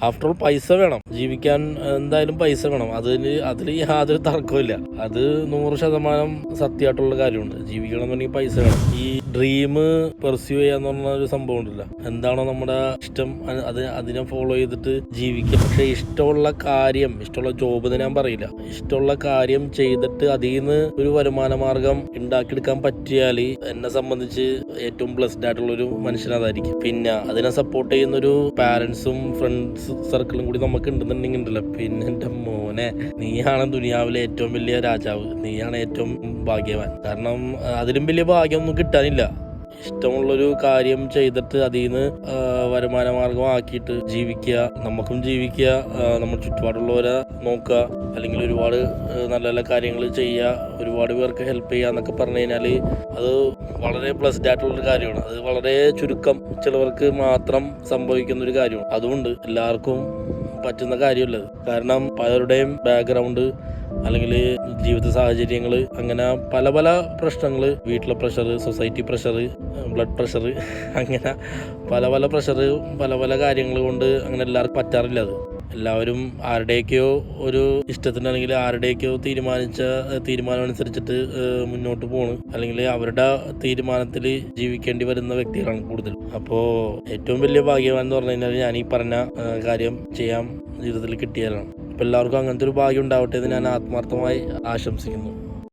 After all പൈസ വേണം ജീവിക്കാൻ, എന്തായാലും പൈസ വേണം. അതിൽ യാതൊരു തർക്കമില്ല. അത് 100% സത്യമായിട്ടുള്ള കാര്യമുണ്ട്. ജീവിക്കണമെന്നുണ്ടെങ്കിൽ പൈസ വേണം. ഈ ഡ്രീം പെർസ്യൂ ചെയ്യാന്ന് പറഞ്ഞ ഒരു സംഭവം ഉണ്ടല്ലോ, എന്താണോ നമ്മുടെ ഇഷ്ടം അതിനെ ഫോളോ ചെയ്തിട്ട് ജീവിക്കുക. പക്ഷെ ഇഷ്ടമുള്ള കാര്യം, ഇഷ്ടമുള്ള ജോബ് എന്ന് ഞാൻ പറയില്ല, ഇഷ്ടമുള്ള കാര്യം ചെയ്തിട്ട് അതിൽ നിന്ന് ഒരു വരുമാന മാർഗം ഉണ്ടാക്കിയെടുക്കാൻ പറ്റിയാൽ എന്നെ സംബന്ധിച്ച് ഏറ്റവും ബ്ലെസ്ഡ് ആയിട്ടുള്ളൊരു മനുഷ്യനതായിരിക്കും. പിന്നെ അതിനെ സപ്പോർട്ട് ചെയ്യുന്ന ഒരു പാരന്റ്സും ഫ്രണ്ട്സ് സർക്കിളും കൂടി നമുക്ക് ഉണ്ടെന്നുണ്ടെങ്കിൽ ഉണ്ടല്ലോ, പിന്നെ എൻ്റെ മോനെ, നീയാണ് ദുനിയാവിലെ ഏറ്റവും വലിയ രാജാവ്, നീയാണ് ഏറ്റവും ഭാഗ്യവാൻ. കാരണം അതിലും വലിയ ഭാഗ്യമൊന്നും കിട്ടാനില്ല. ഇഷ്ടമുള്ളൊരു കാര്യം ചെയ്തിട്ട് അതിൽ നിന്ന് വരുമാന മാർഗമാക്കിയിട്ട് ജീവിക്കുക, നമുക്കും ജീവിക്കുക, നമ്മുടെ ചുറ്റുപാടുള്ളവരെ നോക്കുക, അല്ലെങ്കിൽ ഒരുപാട് നല്ല നല്ല കാര്യങ്ങൾ ചെയ്യുക, ഒരുപാട് പേർക്ക് ഹെൽപ്പ് ചെയ്യുക എന്നൊക്കെ പറഞ്ഞു കഴിഞ്ഞാൽ അത് വളരെ ബ്ലെസ്ഡ് ആയിട്ടുള്ളൊരു കാര്യമാണ്. അത് വളരെ ചുരുക്കം ചിലവർക്ക് മാത്രം സംഭവിക്കുന്ന ഒരു കാര്യമാണ്. അതുകൊണ്ട് എല്ലാവർക്കും പറ്റുന്ന കാര്യമല്ല. കാരണം പലരുടെയും ബാക്ക്ഗ്രൗണ്ട് അല്ലെങ്കിൽ ജീവിത സാഹചര്യങ്ങൾ, അങ്ങനെ പല പല പ്രശ്നങ്ങൾ, വീട്ടിലെ pressure, society pressure, blood pressure, അങ്ങനെ പല പല പ്രഷർ, പല പല കാര്യങ്ങൾ കൊണ്ട് അങ്ങനെ എല്ലാവർക്കും പറ്റാറില്ല. അത് എല്ലാവരും ആരുടെയൊക്കെയോ ഒരു ഇഷ്ടത്തിന് അല്ലെങ്കിൽ ആരുടെയൊക്കെയോ തീരുമാനം അനുസരിച്ചിട്ട് മുന്നോട്ട് പോണ്, അല്ലെങ്കിൽ അവരുടെ തീരുമാനത്തിൽ ജീവിക്കേണ്ടി വരുന്ന വ്യക്തികളാണ് കൂടുതൽ. അപ്പോൾ ഏറ്റവും വലിയ ഭാഗ്യവാൻ എന്ന് പറഞ്ഞു കഴിഞ്ഞാൽ ഞാൻ ഈ പറഞ്ഞ കാര്യം ചെയ്യാൻ ജീവിതത്തിൽ കിട്ടിയാലാണ്. അപ്പോൾ എല്ലാവർക്കും അങ്ങനത്തെ ഒരു ഭാഗ്യം ഉണ്ടാവട്ടെ എന്ന് ഞാൻ ആത്മാർത്ഥമായി ആശംസിക്കുന്നു.